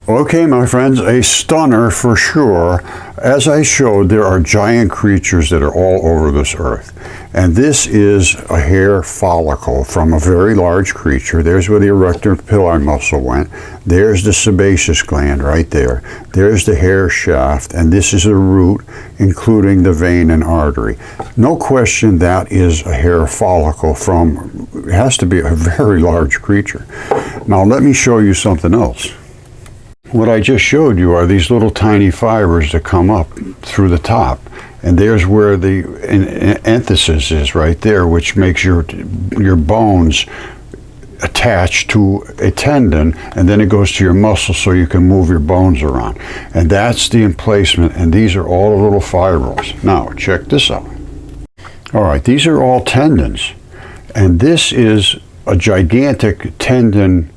Okay, my friends, a stunner for sure. As I showed, there are giant creatures that are all over this earth. And this is a hair follicle from a very large creature. There's where the erector pili muscle went. There's the sebaceous gland right there. There's the hair shaft, and this is a root, including the vein and artery. No question that is a hair follicle from, it has to be a very large creature. Now let me show you something else. What I just showed you are these little tiny fibers that come up through the top, and there's where the enthesis is right there, which makes your bones attached to a tendon, and then it goes to your muscle so you can move your bones around. And that's the emplacement, and these are all the little fibrils. Now check this out. All right, these are all tendons, and this is a gigantic tendon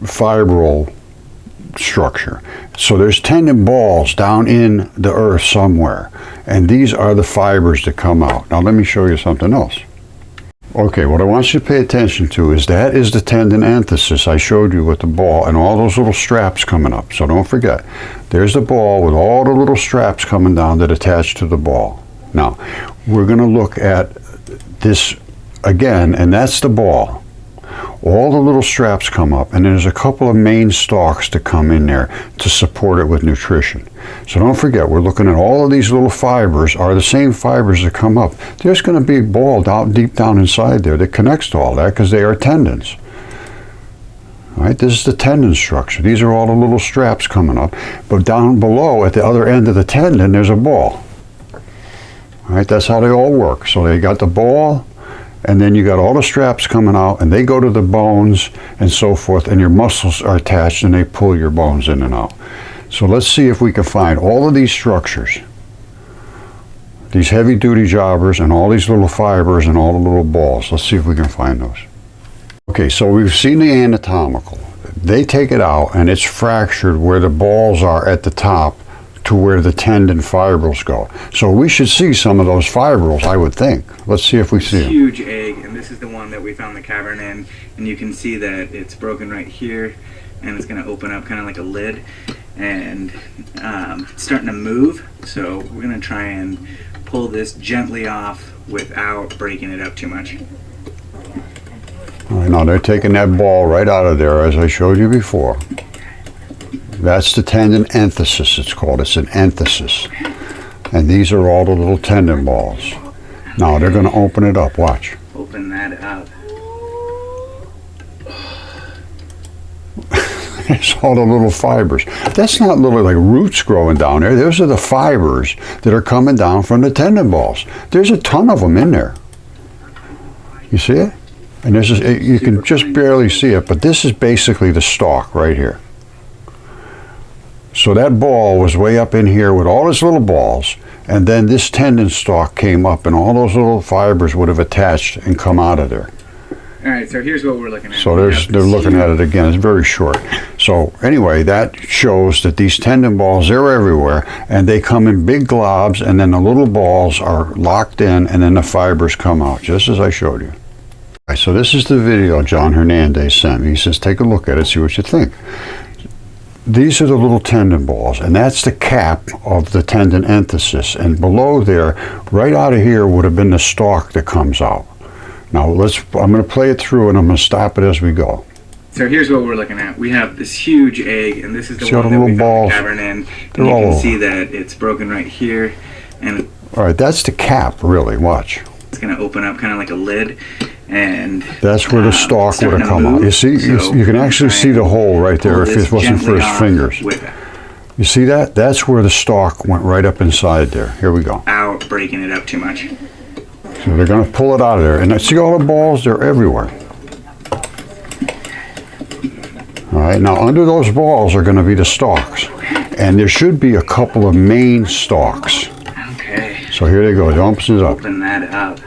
fibril structure. So there's tendon balls down in the earth somewhere, and these are the fibers that come out. Now let me show you something else. Okay, what I want you to pay attention to is that is the tendon enthesis I showed you with the ball and all those little straps coming up. So don't forget, there's the ball with all the little straps coming down that attach to the ball. Now we're going to look at this again, and that's the ball. All the little straps come up, and there's a couple of main stalks that come in there to support it with nutrition. So don't forget, we're looking at all of these little fibers are the same fibers that come up. There's going to be a ball down deep down inside there that connects to all that because they are tendons. All right, this is the tendon structure. These are all the little straps coming up, but down below at the other end of the tendon there's a ball. All right, that's how they all work. So they got the ball, and then you got all the straps coming out, and they go to the bones and so forth, and your muscles are attached and they pull your bones in and out. So let's see if we can find all of these structures, these heavy duty jobbers and all these little fibers and all the little balls. Let's see if we can find those. Okay, so we've seen the anatomical. They take it out and it's fractured where the balls are at the top to where the tendon fibrils go. So we should see some of those fibrils, I would think. Let's see if we see them. Huge egg, and this is the one that we found the cavern in, and you can see that it's broken right here, and it's going to open up kind of like a lid, and it's starting to move. So we're going to try and pull this gently off without breaking it up too much. All right, now they're taking that ball right out of there, as I showed you before. That's the tendon enthesis, it's called. It's an enthesis. And these are all the little tendon balls. Now they're going to open it up. Watch. Open that up. There's all the little fibers. That's not little like roots growing down there. Those are the fibers that are coming down from the tendon balls. There's a ton of them in there. You see it? And there's you can just barely see it, but this is basically the stalk right here. So that ball was way up in here with all its little balls, and then this tendon stalk came up, and all those little fibers would have attached and come out of there. All right, so here's what we're looking at. So they're looking at it again. It's very short. So anyway, that shows that these tendon balls, they're everywhere, and they come in big globs, and then the little balls are locked in, and then the fibers come out, just as I showed you. All right, so this is the video John Hernandez sent me. He says, take a look at it, see what you think. These are the little tendon balls, and that's the cap of the tendon enthesis. And below there, right out of here, would have been the stalk that comes out. Now I'm going to play it through, and I'm going to stop it as we go. So here's what we're looking at. We have this huge egg, and this is the one that we found the cavern in. And you can see that it's broken right here. And all right, that's the cap, really. Watch. It's going to open up kind of like a lid. And that's where the stalk would have come out. You see, you can actually see the hole right there if it wasn't for his fingers. You see that? That's where the stalk went right up inside there. Here we go. Without breaking it up too much. So they're going to pull it out of there. And see all the balls? They're everywhere. All right, now under those balls are going to be the stalks. And there should be a couple of main stalks. Okay. So here they go. It opens it up. Open that up.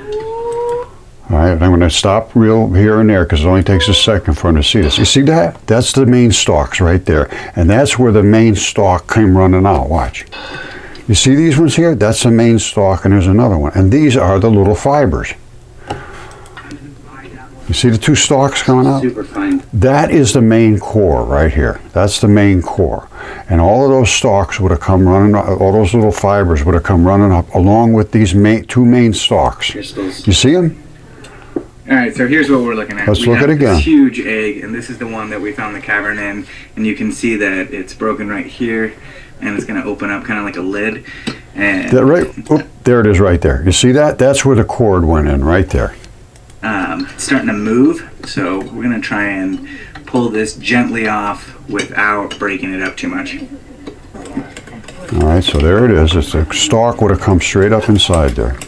All right, I'm going to stop real here and there because it only takes a second for them to see this. You see that? That's the main stalks right there. And that's where the main stalk came running out. Watch. You see these ones here? That's the main stalk, and there's another one. And these are the little fibers. You see the two stalks coming out? Super fine. That is the main core right here. That's the main core. And all of those stalks would have come running up, all those little fibers would have come running up along with these two main stalks. Crystals. You see them? All right, so here's what we're looking at. Let's look at it again. This huge egg, and this is the one that we found the cavern in, and you can see that it's broken right here, and it's going to open up kind of like a lid. And That right? Oop, there it is right there. You see that? That's where the cord went in, right there. It's starting to move, so we're going to try and pull this gently off without breaking it up too much. All right, so there it is. It's the stalk would have come straight up inside there.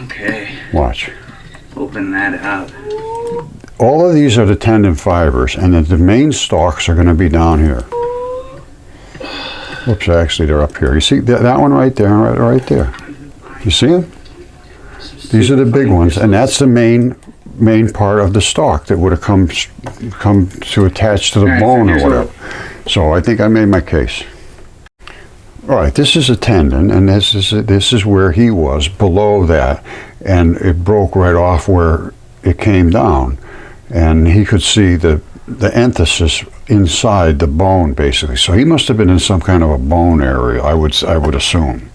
Okay, Watch. open that up. All of these are the tendon fibers, and the main stalks are going to be down here. Whoops, actually they're up here. You see that one right there, right there. You see them? These are the big ones, and that's the main part of the stalk that would have come to attach to the bone or whatever. So I think I made my case. All right, this is a tendon, and this is where he was below that, and it broke right off where it came down, and he could see the enthesis inside the bone basically. So he must have been in some kind of a bone area, I would assume,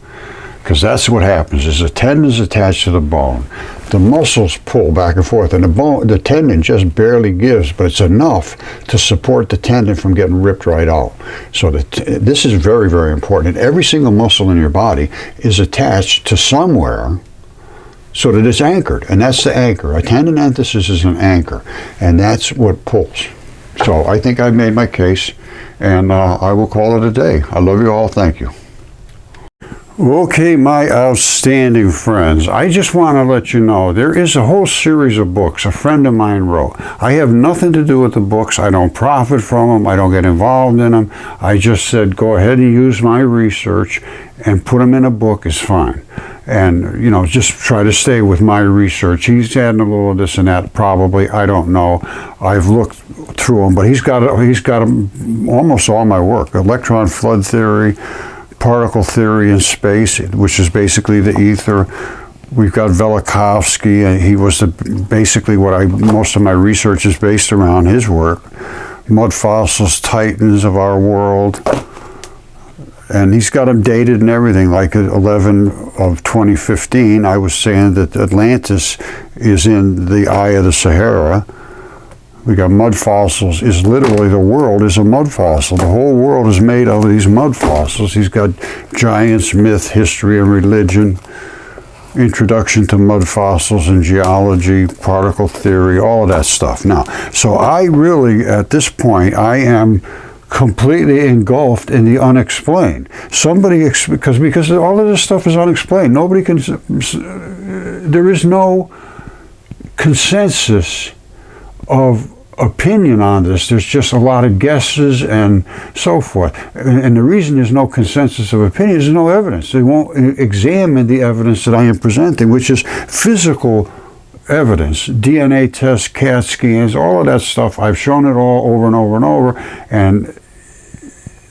because that's what happens. Is the tendon is attached to the bone, the muscles pull back and forth, and the tendon just barely gives, but it's enough to support the tendon from getting ripped right out. So this is very, very important. And every single muscle in your body is attached to somewhere so that it's anchored, and that's the anchor. A tendon enthesis is an anchor, and that's what pulls. So I think I made my case, and I will call it a day. I love you all. Thank you. Okay, my outstanding friends, I just want to let you know there is a whole series of books a friend of mine wrote. I have nothing to do with the books. I don't profit from them. I don't get involved in them. I just said go ahead and use my research and put them in a book is fine. And, you know, just try to stay with my research. He's adding a little of this and that, probably. I don't know. I've looked through them, but he's got almost all my work. Electron flood theory, particle theory in space, which is basically the ether. We've got Velikovsky, and he was basically what most of my research is based around his work. Mud fossils, titans of our world. And he's got them dated and everything, like 11 of 2015. I was saying that Atlantis is in the eye of the Sahara. We got mud fossils. Is literally the world is a mud fossil. The whole world is made of these mud fossils. He's got giants, myth, history, and religion. Introduction to mud fossils and geology, particle theory, all of that stuff. Now, so I really, at this point, I am completely engulfed in the unexplained. Because all of this stuff is unexplained. Nobody can. There is no consensus of opinion on this. There's just a lot of guesses and so forth. And the reason there's no consensus of opinion is there's no evidence. They won't examine the evidence that I am presenting, which is physical evidence, DNA tests, CAT scans, all of that stuff. I've shown it all over and over and over, and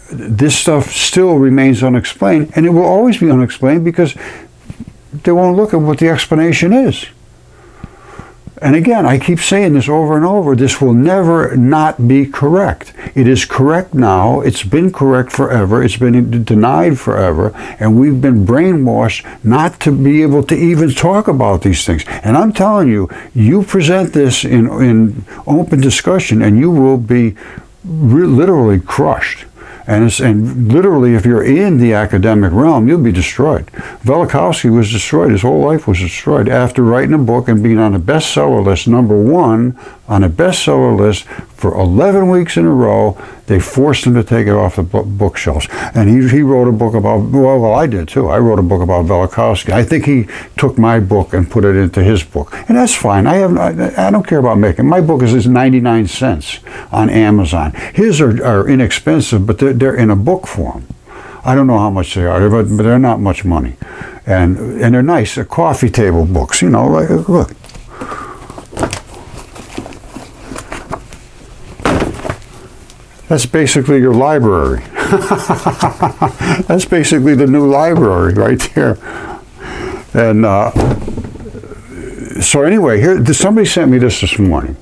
this stuff still remains unexplained, and it will always be unexplained because they won't look at what the explanation is. And again, I keep saying this over and over, this will never not be correct. It is correct now, it's been correct forever, it's been denied forever, and we've been brainwashed not to be able to even talk about these things. And I'm telling you, you present this in open discussion and you will be literally crushed. And literally, if you're in the academic realm, you'll be destroyed. Velikovsky was destroyed. His whole life was destroyed after writing a book and being on a bestseller list, #1 on a bestseller list for 11 weeks in a row. They forced him to take it off the bookshelves. And he wrote a book about, well, I did too. I wrote a book about Velikovsky. I think he took my book and put it into his book. And that's fine. I don't care about making. My book is 99 cents on Amazon. His are inexpensive, but they're in a book form. I don't know how much they are, but they're not much money. And they're nice. They're coffee table books, you know, like, look. That's basically your library. That's basically the new library right there. And so anyway, somebody sent me this morning.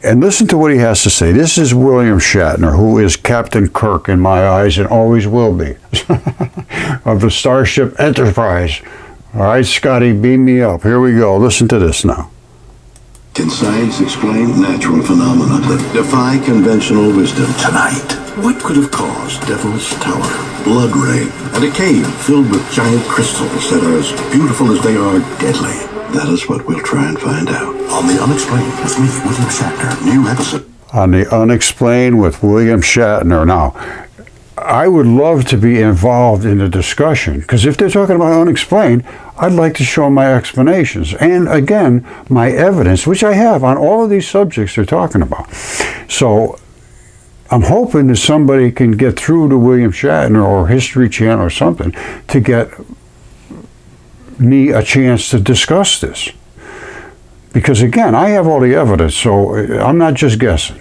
And listen to what he has to say. This is William Shatner, who is Captain Kirk in my eyes and always will be, of the Starship Enterprise. All right, Scotty, beam me up. Here we go. Listen to this now. Can science explain natural phenomena that defy conventional wisdom? Tonight, what could have caused Devil's Tower, blood rain, and a cave filled with giant crystals that are as beautiful as they are deadly? That is what we'll try and find out on The Unexplained with me, William Shatner. New episode. On The Unexplained with William Shatner. Now, I would love to be involved in the discussion, because if they're talking about unexplained, I'd like to show my explanations and, again, my evidence, which I have on all of these subjects they're talking about. So I'm hoping that somebody can get through to William Shatner or History Channel or something to get me a chance to discuss this. Because, again, I have all the evidence, so I'm not just guessing.